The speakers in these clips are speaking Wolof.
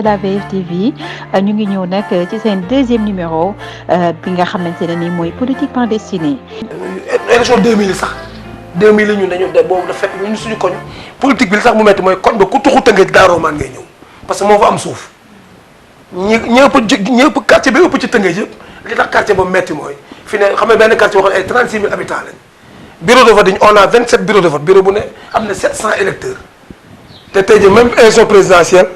de la VFtv ñu ngi ñëw nag ci seen deuxième numéro bi nga xamante ne ni mooy politiquement destiné. élection 2000 sax 2000 ñun dañu de boobu dafa fekk ñun suñu koñ politique bi li sax mu metti mooy koñ ba ku tuxu Tëngéej Daaru Maan ngay ñëw parce que moo fa am suuf ñëpp quartier bi ëpp ci Tëngéej yëpp li tax quartier ba metti mooy fi ne xam nga benn quartier boo xam ne ay 36 000 habitants lañ bureau de vote yi on a 27 bureaux de vote bureau bu ne am na 700 électeurs te tey jii même élection présidentielle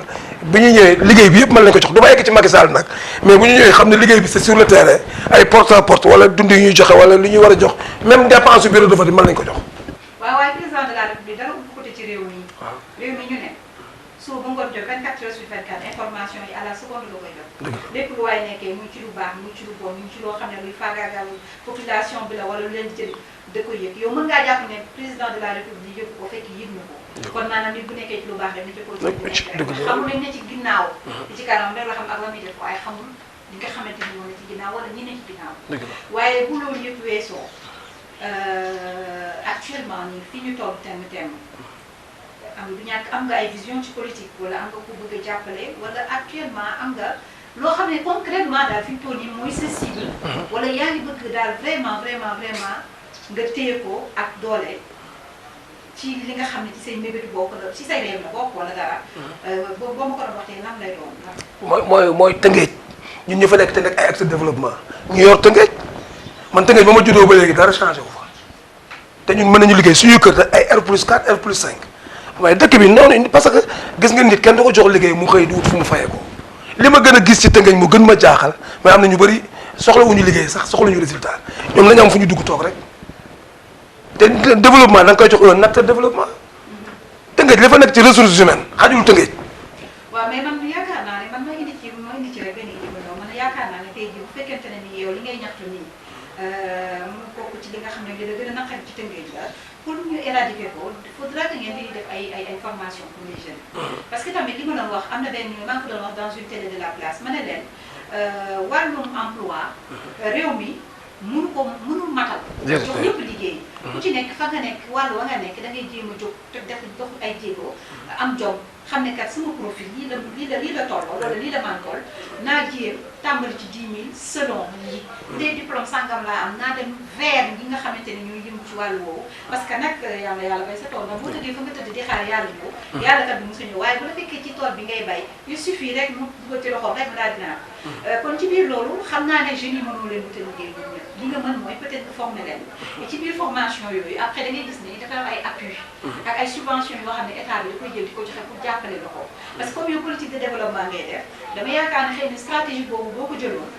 bi ñu ñëwee liggéey bi yëpp mën nañu ko jox du ma egg ci Macky Sall nag mais bu ñu ñëwee xam ne liggéey bi c'est sur le terrain ay porte à porte wala dund yu ñuy joxe wala lu ñuy war a jox même dépense su bureau de vote yi mën nañu ko jox. waaw waaye président de la république dara ubbi côté ci réew mi. waaw réew mi ñu ne suba ba ngoon jot 24 heures sur 24 information yi à la seconde la koy jot. lépp lu waay nekkee muy ci lu baax muy ci lu bon muy ci loo xam ne luy faagaagal population bi la wala lu leen jël da koy yëg yow mën ngaa jàpp ne président de la république yëg ko fekk yëg na ko. kon maanaam nit bu nekkee ci lu baax rek ni ci politique bi nekk xamul nañ ne ci ginnaaw li ci kanam rek la xam ak la muy def waaye xamul li nga xamante ni moom ne ci ginnaaw wala ñi ne ci ginnaaw waaye bu loolu yëpp weesoo actuellement nii fi ñu toll tem am du ñàkk am nga ay vision ci politique wala am nga ko bëgg a jàppale wala actuellement am nga loo xam ne concrètement daal fi ñu toll nii mooy sa cible wala yaa ngi bëgg daal vraiment nga téye ko ak doole ci li nga xam ne ci say mébétu bokk la ci say réew la bokk wala dara. boo ma ko doon waxtee lan lay doon. mooy Tëngéej ñun ñu fa nekk te nekk ay actes de développement ñu yor Tëngéej man Tëngéej ba ma juddoo ba léegi dara changé wu fa te ñun mën nañu liggéey suñu kër ay R+4 R+5 waaye dëkk bi noonu parce que gis nga nit kenn du ko jox liggéey mu xëy di wut fu mu fayee ko li ma gën a gis ci Tëngéej mu gën ma jaaxal mais am na ñu bëri soxlawuñu liggéey sax soxlawuñu résultat ñoom nañu am fu ñu dugg toog rek. te développement da nga koy jox un acteur développement Tëngéej li fa nekk ci ressources humaines xajul Tëngéej. waaw mais man yaakaar naa ne man ma indi ci rek benn idée bu man yaakaar naa ne tey jii bu fekkente ne ni yow li ngay ñaxtu nii mu bokk ci li nga xam ne li la gën a naqari ci Tëngéej la pour ñu éradiquer ko il faudra que ngeen di def ay formation pour les jeunes. parce que tamit li ma doon wax am na benn maa ngi ko doon wax dans une télé de la place ma ne leen wàllum emploi réew mi. mënul matal. jox ñëpp liggéey. ku ci nekk fa nga nekk wàllu wa nga nekk da ngay jéem a jóg te def dox ay jéego am jom xam ne kat sama profil lii la tolloo wala lii la man toll naa jéem tàmbali ci 10 000 selon lii. des diplômes sangam laa am naa dem vers ñi nga xamante ne ñooy yëngu ci wàllu woowu. parce que nag yàlla bay sa tool nag boo tëddee fa nga tëdd di xaar yàlla ñëw. yàlla kat bi mosu ñëw waaye bu la fekkee ci tool bi ngay bay il suffit rek mu dugal ci loxoom rek mu daal dina kon ci biir loolu xam naa ne jeunes yi mënoo leen wutal liggéey ñoom ñëpp li nga mën mooy peut-être former leen et ci biir formation yooyu après da ngay gis ni dafa am ay appui ak ay subventions yoo xam ne état bi da koy jël di ko joxe pour jàppale la ko parce que comme yow politique de développement ngay def dama yaakaar ne xëy na stratégie boobu boo ko jëloon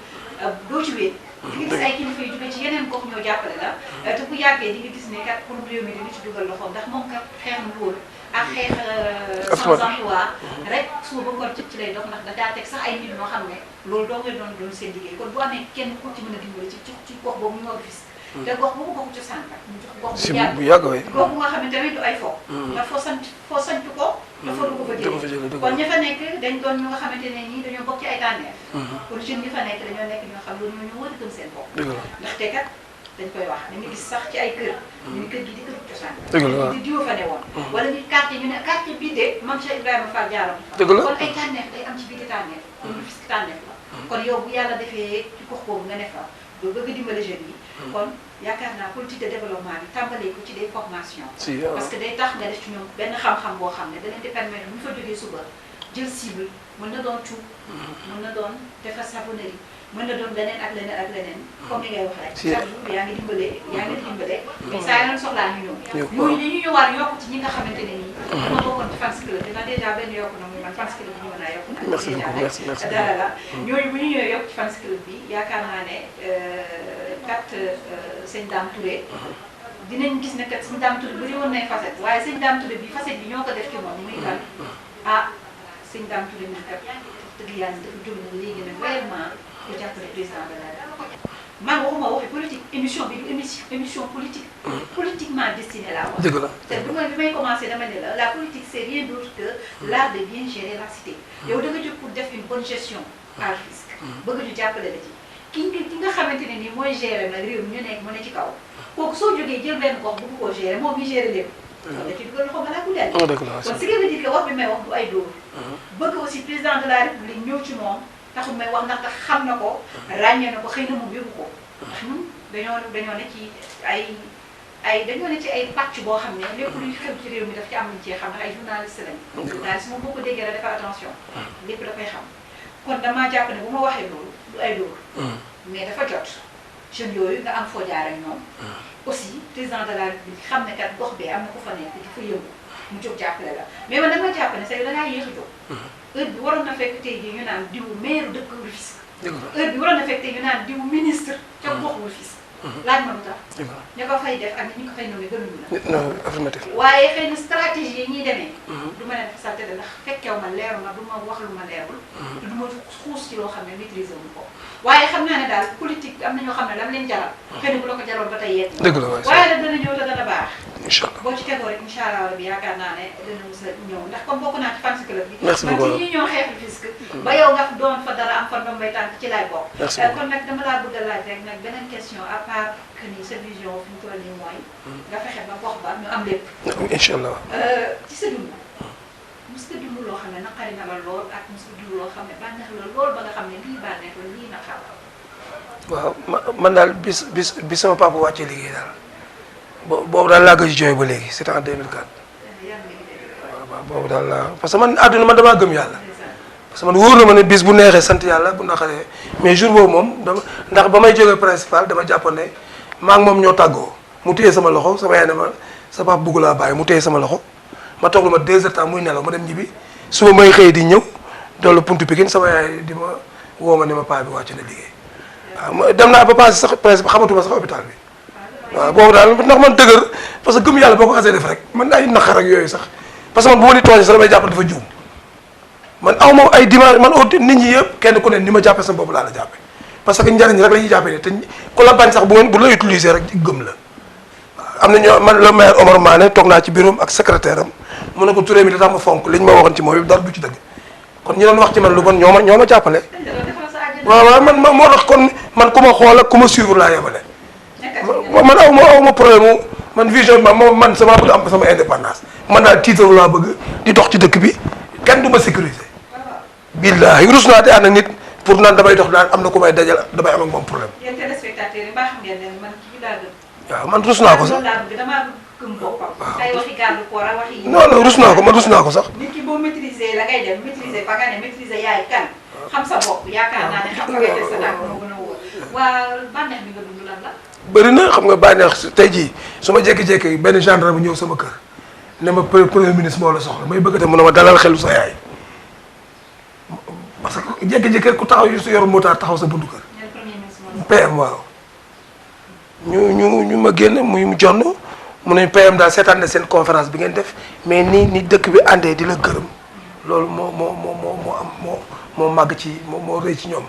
doo ci wéet di nga gis ay kilifa yu jógee ci yeneen gox ñoo jàppale la te bu yàggee di nga gis ne kat pour réew mi dina ci dugal loxoom ndax moom kat xeex ndóol ak xeex sans emploi rek suba ba ngoon ci lay dox ndax daa teg sax ay nit ñoo xam ne loolu doo ngay doon seen liggéey kon bu amee kenn ku ci mën a dimbali ci gox boobu ñu war gis te gox boobu goxu cosaan la mu jox gox bu yàgg gox bu nga xam ne tamit du ay fo ndax foo sant ko dafa du ko fa jëlee kon ña fa nekk dañ doon ñu nga xamante ne nii dañoo bokk ci ay tànneef kon jeunes ñi fa nekk dañoo nekk ñoo xam loolu ñoo war a gëm seen bopp ndaxte kat dañ koy wax dañuy gis sax ci ay kër ñu ne kër gi di kër cosaan di diwo fa ne woon wala ñu quartier ñu ne quartier bii de Mame Cheikh Ibrahima Fall jaaram kon ay tànneef day am ci biir tànneef kon ñu fis tànneef la kon yow bu yàlla defee ci gox boobu nga ne fa doo bëgg a dimbale jeunes yi kon yaakaar naa politique de développement bi tàmbalee ko ci des formations parce que day tax nga def ci ñoom benn xam-xam boo xam ne da leen di permettre bu ñu fa jógee suba jël cible mën na doon cuub mën na doon defar savonnerie mën na doon leneen ak leneen comme li ngay wax rek chaque jour yaa ngi dimbale mais saa yoon soxlaa ñu ñëw ñooñu dañuy ñëwaat yokk ci ñi nga xamante ne nii dama bokkoon ci fans club dina dèjà benn yokk na muy man fans club bi ñu mën a yokk na dèjà dara la ñooñu bu ñu ñëwee yokk ci fans club bi yaakaar naa ne kat sëñ Dame Touré dinañ gis ne kat sëñ Dame Touré bëri woon nay facette waaye sëñ Dame Touré bi facette bi ñoo ko def ci moom muy kan sëñ Dame Touré mi kat dëgg yàlla dafa jóg na léegi nag vraiment pour jàppale président de la République man waxuma waxi politique émission bi du émission politique politiquement destinée laa wax te bi may commencé dama ne la politique c'est rien d'autre que l'art de bien gérer la cité yow da nga jóg pour def une bonne gestion à risque bëgg ñu jàppale la ci ki nga xamante ne nii mooy gérer nag réew mi ñu nekk mu ne ci kaw kooku soo jógee jël benn gox bëgg koo gérer moom mi gérer lépp kon da ci dugal loxo balaa ku leen dëgg la kon ce qui veut dire que wax bi may wax du ay dóor bëgg aussi président de la république ñëw ci moom taxul may wax ndax xam na ko ràññee na ko xëy na mu yëgu ko ndax ñun dañoo ne ci dañoo ne ci ay pàcc boo xam ne lépp luy xew ci réew mi daf ci am nañ cee xam ndax ay journaliste lañ journaliste moom boo ko déggee la defal attention lépp da koy xam kon damaa jàpp ne bu ma waxee loolu du ay dóor mais dafa jot jeunes yooyu nga am foo jaar ak ñoom aussi président de la république xam ne kat gox bee am na ko fa nekk di fa yëngu mu jóg jàppale la mais man dama jàpp ne say da ngaa yéex a jóg heure bi waroon na fekk tey jii ñu naan diwu maire dëkk Rufisque heure bi waroon na fekk tey ñu naan diwu ministre ca gox Rufisque laaj ma lu tax ña ko fay def ak ñi ko fay nommé gënuñu la affirmatif waaye xëy na stratégie yi ñuy demee du ma ne dafa salte de ndax fekkew ma leeru ma du ma wax lu ma leerul te du ma xuus ci loo xam ne maîtriser wuñ ko waaye xam naa ne daal politique am na ñoo xam ne lam leen jaral xëy na bu la ko jaroon ba tey yegg dëgg la waaye nag dana ñëw te dana baax incha allah boo ci tegoo rek incha allah rabbi yaakaar naa ne dana mos a ñëw ndax comme bokk naa ci fan club bi merci beaucoup man ci ñi ñoo xeex Rufisque ba yow nga doon fa dara am fa ndombay tànk ci laay bokk kon nag dama laa bëgg a laaj rek nag beneen question à part que ni sa vision fi mu toll nii mooy nga fexe ba gox ba ñu am lépp incha allah ci sa dund mos nga dund loo xam ne naqari na la lool ak mos nga dund loo xam ne bànneex la lool ba nga xam ne lii bànneex la lii naqar la waaw man daal bis sama papa wàccee liggéey daal boobu daal laa gëj jooy ba léegi c'était en 2004 waaw boobu daal laa parce que man àdduna man damaa gëm yàlla parce que man wóor na ma ne bis bu neexee sant yàlla bu naqaree mais jour boobu moom dama ndax ba may jógee principal dama jàppoon ne maa ngi moom ñoo tàggoo mu téye sama loxo sama yaay ne ma sa papa bugg laa bàyyi mu téye sama loxo ma toog lu ma 2 heures temps muy nelaw ma dem ñibbi suba may xëy di ñëw dollu buntu Pikine sama yaay di ma woo ma ne ma paa bi wàcc na liggéey waaw dem naa ba passé sax presque xamatuma sax hôpital bi waaw boobu daal ndax man dëgër parce que gëm yàlla boo ko xasee def rek man ay naqar ak yooyu sax parce que man bu ma di tooñee sax damay jàpp dafa juum man aw ma ay dimanche man nit ñi yëpp kenn ku ne ni ma jàppee sama bopp laa la jàppee parce que njariñ rek la ñuy jàppee ne te ku la bañ sax bu la utiliser rek gëm la waaw am na ñoo man le maire Omar Mané toog naa ci bureau am ak secrétaire am mu ne ko Touré mi da tax ma fonk li ñu ma waxoon ci moom dara du ci dëgg kon ñi doon wax ci man lu bon ñoo ma jàppale waaw man moo tax kon man ku ma xool ak ku ma suivre laa yemale man aw ma problème man vision bi man sama bëgg am sama indépendance man daal titre laa bëgg di dox ci dëkk bi kenn du ma sécuriser billaahi rus naa te ànd ak nit pour naan damay dox daal am na ku may dajal damay am ak moom problème yéen téléspectateurs yi mbaa xam ngeen ne man kii laa gëm waaw man rus naa ko sax loolu laa bëgg damaa gëm boppam ay waxi gàllu koor ak waxi non rus naa ko man rus naa ko sax nit ki boo maîtriser la ngay dem maîtriser ba nga ne maîtriser yaay kan xam sa bopp yaakaar naa ne xam nga koy sa tànk moo gën a wóor waa bànneex bi nga dund lan la bëri na xam nga bànneex tey jii su ma jékki-jékki benn gendarme bu ñëw sama kër ne ma premier ministre moo la soxla may bëgg te mu ne ma dalal xelu sa yaay parce que jékki-jékki ku taxaw yu su yor motaar taxaw sa buntu kër PM waaw ñu ma génn muy jonn mu ne PM daal seetaan na seen conférence bi ngeen def mais ni dëkk bi àndee di la gërëm loolu moo màgg ci moo rëy ci ñoom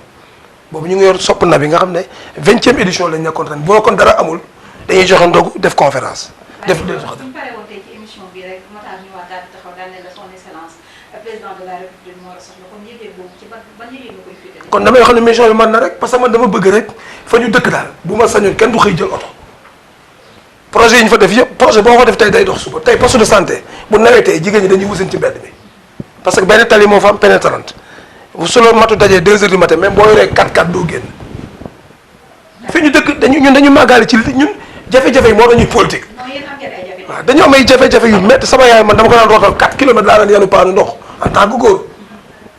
boobu ñu ngi yor sopp na bi nga xam ne 20e édition lañ nekkoon ren boo kon dara amul dañuy joxe ndogu def conférence. def bu ñu paree woon tey ci émission bi rek Matar ñu waat daal di taxaw daal ne la son excellence président de la république moo la soxla kon yëg-yëg boobu ci ban yëg-yëg nga koy féetee. kon damay xam ne mission bi man na rek parce que man dama bëgg rek fa ñu dëkk daal bu ma sañoon kenn du xëy jël oto projet yi ñu fa def yëpp projet boo ko def tey day dox suba tey poste de santé bu nawetee jigéen ñi dañuy wusin ci mbedd bi parce que benn tali moo fa am pénétrante bu solo matu dajee 2 heures du matin même boo yoree 4x4 doo génn fi ñu dëkk dañu màggaale ci ñun jafe-jafe yi moo dañuy politique. non yéen am ngeen ay jafe-jafe. waaw dañoo am ay jafe-jafe yu métti sama yaay man dama ko daan rootal 4 kilomètres laa daan yanu paanu ndox en tant que góor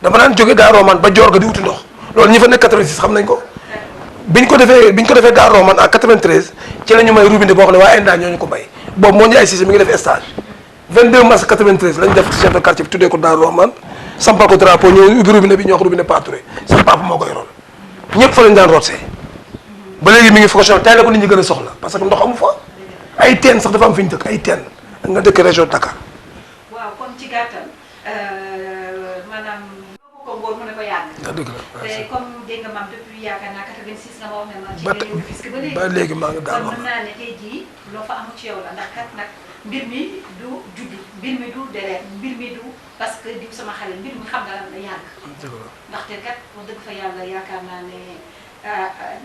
dama daan jóge Daaru Rahman ba Dior ga di wuti ndox loolu ñi fa nekk 86 xam nañ ko biñ ko defee Daaru Rahman en 93 ci la ñu may robinet boo xam ne waa ENDA ñoo ñu ko may boobu moo ñu ay Cissé mi ngi def stage 22 mars 93 lañ def chef de quartier bi tuddee ko Daaru Rahman sampal ko drapeau ñëw ubbi robinet bi ñoo wax robinet Patouré sama papa moo ko yoroon ñëpp fa lañ daan rootsee ba léegi mi ngi fonctionné tey la ko nit ñi gën a soxla parce que ndox amu fa ay teen sax dafa am fi ñu dëkk ay teen nga dëkk région Dakar. waaw kon ci gàttal maanaam loo ko ngóor mu ne ko yàgg. dëgg la te comme dégg nga maam depuis yaakaar naa 86 nga ma wax ne ma. ci nga ñëw Rufisque ba léegi maa ngi daal kon mën naa ne tey jii loo fa amu ci yow la ndax kat nag mbir mi du juddi mbir mi du deret mbir mi du parce que diw sama xale mbir mi xam nga lan la yàgg. ndaxte kat wax dëgg fa yàlla yaakaar naa ne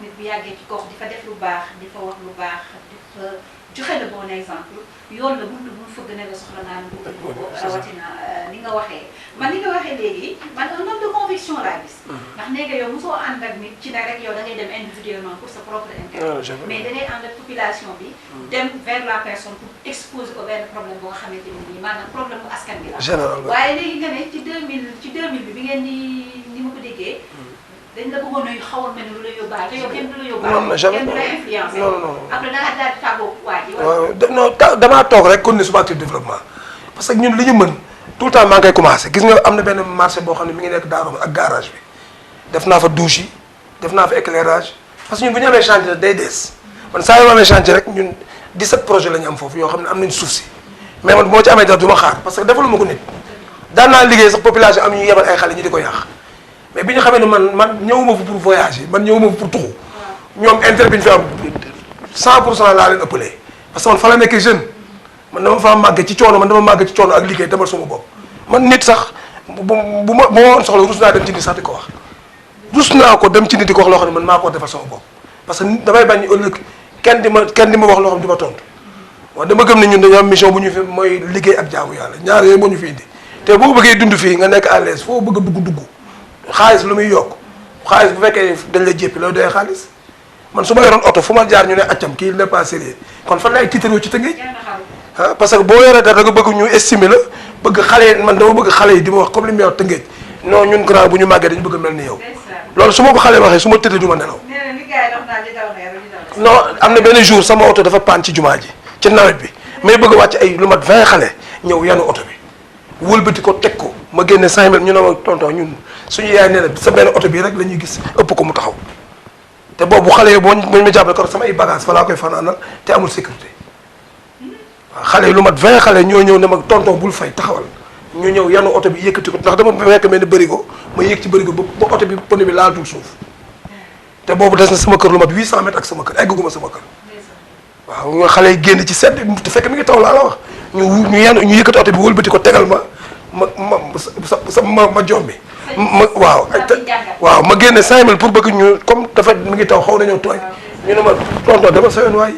nit bu yàggee ci gox di fa def lu baax di fa wax lu baax di fa joxe le bon exemple yoon la buntu bu mu fëgg ne la soxla naa ne bu rawatina ni nga waxee man li nga waxee léegi man un homme de conviction laa gis. ndax nee nga yow mosoo ànd ak nit ci ne rek yow da ngay dem individuellement pour sa propre intérêt. mais da ngay ànd ak population bi. dem vers la personne pour exposer ko benn problème boo nga xamante ne nii maanaam problème bu askan bi la. waaye léegi nga ne ci 2000 bi ngeen ni ma ko déggee. dañ la bëggoon a xaw a mel ni lu la yóbbaale te yow kenn du la yóbbaale. non jamais kenn du la influencé. non après da nga daal di tàggoo waa ji. waaw non damaa toog rek kon ne suba actif développement parce que ñun li ñu mën tout le temps maa ngi koy commencé gis nga am na benn marché boo xam ne mi ngi nekk Darou ak garage bi def naa fa douche yi def naa fa éclairage parce que ñun bu ñu amee chantier day dees man saa yoo amee chantier rek ñun 17 projets la ñu am foofu yoo xam ne am nañ suuf si mais man boo ci amee dara du ma xaar parce que defaluma ko nit daan naa liggéey sax population am ñu yebal ay xale ñu di ko yàq. mais bi ñu xamee ne man ñëwuma fa pour voyager man ñëwuma fa pour tuxu ñoom intérêt bi ñu fi am 100% laa leen ëppalee parce que man fa la nekkee jeune man dama faa màgg ci coono man dama màgg ci coono ak liggéey demal sama bopp man nit sax bu ma woon soxla rus naa dem ci nit sax di ko wax rus naa ko dem ci nit di ko wax loo xam ne man maa koo defal sama bopp parce que damay bañ ëllëg kenn di ma wax loo xam ne di ma tontu waaw dama gëm ne ñun dañoo am mission bu ñu fi mooy liggéey ak jaamu yàlla ñaar yooyu moo ñu fi indi te boo bëggee dund fii nga nekk à l'aise foo bëgg a dugg xaalis lu muy yokk xaalis bu fekkee dañ la jéppi loolu doy xaalis man su ma yoroon oto fu ma jaar ñu ne accam kii n'est pas sérieux kon fan laay tiitaroo ci Tëngéej ah parce que boo yoree dara da nga bëgg ñu estimer la bëgg xale man dama bëgg xale yi di ma wax comme li muy wax Tëngéej non ñun grand bu ñu màggee dañu bëgg mel ni yow loolu su ma ko xale waxee su ma tëddee du ma nelaw non am na benn jour sama oto dafa paan ci jumaa ji ci nawet bi may bëgg a wàcc ay lu mat 20 xale ñëw yanu oto bi wëlbati ko teg ko ma génne 5000 ñu ne ma tonton ñun suñu yaay nee na sa benn oto bii rek la ñuy gis ëpp ko mu taxaw te boobu xale yi boo ma jàppale ko sama ay bagages fa laa koy fanaanal te amul sécurité waaw xale yi lu mat 20 xale ñoo ñëw ne ma tonton bul fay taxawal ñu ñëw yanu oto bi yëkkati ko ndax dama fekk mel ni bërigo ma yëg ci bërigo ba oto bi pneu bi laatul suuf te boobu des na sama kër lu mat 800 mètres ak sama kër egguma sama kër waaw nga xale yi génn ci sedd te fekk mi ngi taw laa la wax ñu yëkkati oto bi wëlbati ko tegal ma jombi waaw ma génne 5000 pour bëgg ñu comme dafa mi ngi taw xaw nañoo tooy ñu ne ma tonton dama sa yoon waay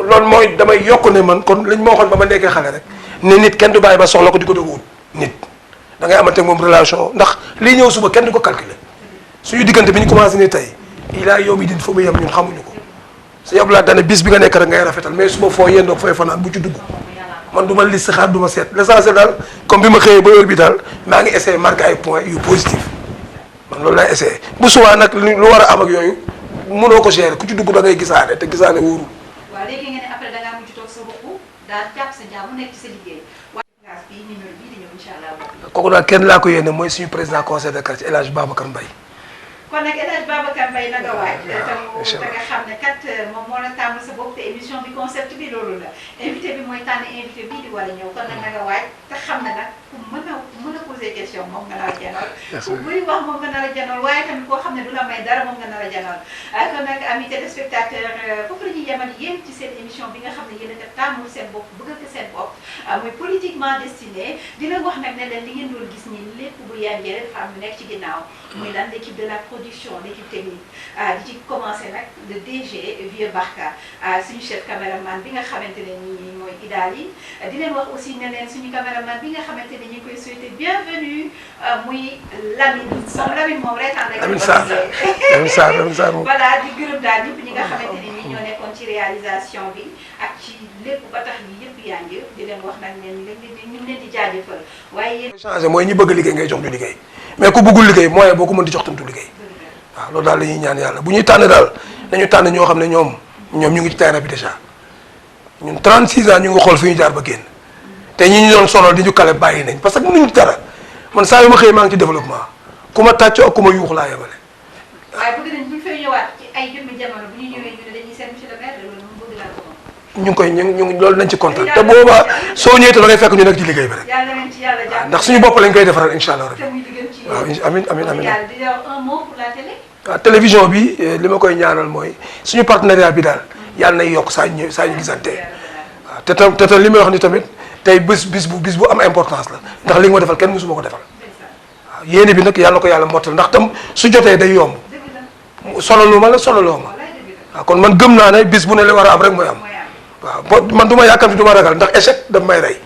loolu mooy damay yokk ne man kon liñ ma waxoon ba ma nekkee xale rek ne nit kenn du bàyyi ba soxla ko di ko doog wut nit da ngay amante moom relation ndax lii ñëw suba kenn du ko calculer suñu diggante bi ñu commencé ni tey ilaa yow mi din fa mu yem ñun xamuñu ko sa yob laa dane bis bi nga nekk rek ngay rafetal mais suba foo yendoog fooy fanaan bu ci dugg man du ma liste xaar du ma seet l'essentiel daal comme bi ma xëyee ba heure bi daal maa ngi essayé marqué ay points yu positif man loolu laay essayé bu subaa nag lu war a am ak yooyu mënoo ko gérer ku ci dugg da ngay gisaane te gisaane wóorul. waaw léegi nga ne après da ngaa mujj toog sa ruq daal jàpp sa jàmm nekk ci sa liggéey waaye bii numéro bii di ñëw incha allah. kooku daal kenn laa ko yéene mooy suñu président conseil de quartier El Hadj Babacar Mbaye. kon nag El Hadj Babacar Mbaye na nga waaj. incha allah da nga xam ne kat moom moo la tàmm sa bopp te émission bi concept bi loolu la invité bi mooy tànn invité bii di war a ñëw kon nag na nga waaj te xam ne nag ku mën a poser question moom nga nar a janool. ku bëri wax moom nga nar a janool waaye tamit koo xam ne du la may dara moom nga nar a janool kon nag amis téléspectateurs foofu la ñuy yemal yéen ci seen émission bi nga xam ne yéen a def tàmmul seen bopp bëgg ko seen bopp muy politiquement destiné di leen wax nag ne leen li ngeen doon gis ni lépp bu yàngee rek dafa am lu nekk ci ginnaaw muy lan l'équipe de la production l'équipe technique di ci commencé nag le DG Vieux Barka suñu chef caméraman bi nga xamante ne nii mooy Idali di leen wax aussi ne leen suñu caméraman bi nga xamante ne ñu ngi koy souhaité bienvenue muy Lamine moom reetaan rek Lamine Sarr voilà di gërëm daal ñëpp ñi nga xamante ne nii ñoo nekkoon ci réalisation bi ak ci lépp ba tax ni yëpp yaa ngi di leen wax nag ne ñu leen di jaajëfal waaye changé mooy ñi bëgg liggéey ngay jox ñu liggéey mais ku bëggul liggéey mooy boo ko mën di jox tamit liggéey waaw loolu daal la ñuy ñaan yàlla bu ñuy tànn daal nañu tànn ñoo xam ne ñoom ñu ngi ci terrain bi déjà ñun 36 ans ñu ngi xool fi ñu jaar ba génn te ñi ñu doon sonal di ñu kale bàyyi nañ parce que mënuñu dara man saa yu ma xëyee maa ngi ci développement ku ma tàcc ak ku ma yuux laa yemale. waaye bëgg nañ bu ñu fay ñëwaat ci ay jëmmi jamono bu ñu ñëwee ñu ne dañuy seet monsieur le maire loolu moom bëgg naa ko ñu ngi koy ñu ngi loolu nañ ci kontaan te boobaa soo ñëwee te da ngay fekk ñu nekk ci liggéey bi rek. yàlla nañ ci yàlla jàpp ndax suñu bopp lañ koy defaral incha allah rek. te muy diggante ci waaw amiin amiin yàlla di wax un mot pour la télé. waaw télévision bi li ma koy ñaanal mooy suñu partenariat bi daal yàlla nay yokk saa ñu gisante waaw te tam li may wax ni tamit tey bis bu am importance la ndax li nga ma defal kenn mësuma ko defal waaw yéene bi nag yàlla ko yàlla mottal ndax tam su jotee day yomb solo ma la sololoo ma waaw kon man gëm naa ne bis bu ne li war a am rek mooy am waaw man du ma yàkkamti du ma ragal ndax échec daf may rey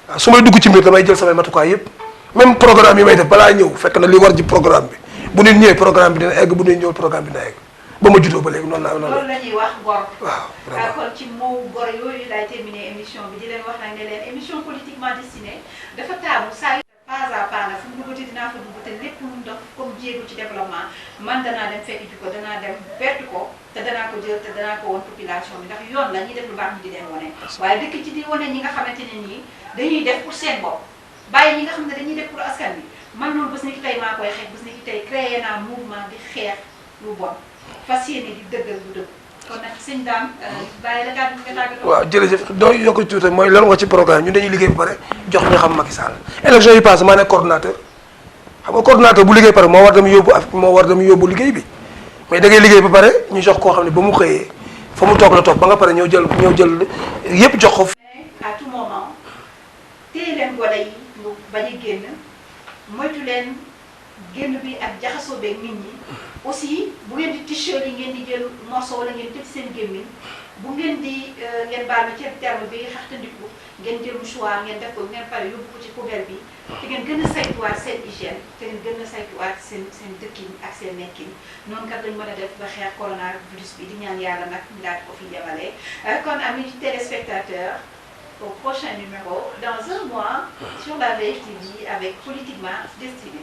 waaw su may dugg ci mbir damay jël samay matukaay yëpp même programme yi may def balaa ñëw fekk na li war ci programme bi bu nit ñëwee programme bi dina egg bu nit ñëwul programme bi dina egg ba ma juddoo ba léegi noonu loolu la ñuy wax gor. waaw kon ci moo gor yooyu laay terminer émission bi di leen wax nag ne leen émission politiquement destinée dafa taamu saa yu pas à pas nag fu mu duggati dinaa fa dugg te lépp lu mu dox comme jéego ci développement man danaa dem fekk ji ko danaa dem bett ko te danaa ko jël te danaa ko woon population bi ndax yoon la ñuy def lu baax ñu di leen wane. waaye dëkk ci di wane ñi nga xamante ne nii dañuy def pour seen bopp bàyyi ñi nga xam ne dañuy def pour askan bi man loolu bés ni ki tey maa koy xeex bés ni ki tey créé naa mouvement di xeex lu bon fas yéene di dëggal bu dëgg kon nag sëñ Dame bàyyi la kàddu nga tàggatoo. waaw jërëjëf doo yokk tuuti mooy lan wax ci programme ñun dañuy liggéey ba pare jox ñu xam Macky Sall élection yi passé maa nekk coordonnateur xam nga coordonnateur bu liggéey pare moo war dem yóbbu liggéey bi mais da ngay liggéey ba pare ñu jox koo xam ne ba mu xëyee fa mu toog la toog ba nga pare ñëw jël yëpp jox ko. à tout moment téye leen gone yi ñu bañ a génn moytu leen génn bi ak jaxasoo beeg nit ñi aussi bu ngeen di t-shirt yi ngeen di jël morceau wala ngeen tëj seen gémmiñ bu ngeen di ngeen baal ma ci terme bi xaxtandiku ngeen jël mouchoir ngeen def ko ngeen pare yóbbu ko ci poubelle bi te ngeen gën a saytuwaat seen hygiène te ngeen gën a saytuwaat seen dëkkin ak seen nekkin noonu kat lañ mën a def ba xeex coronavirus bi di ñaan yàlla nag ñu daal ko fi yemale kon amis téléspectateurs au prochain numéro dans un mois sur la VF TV avec Politiquement Destiné.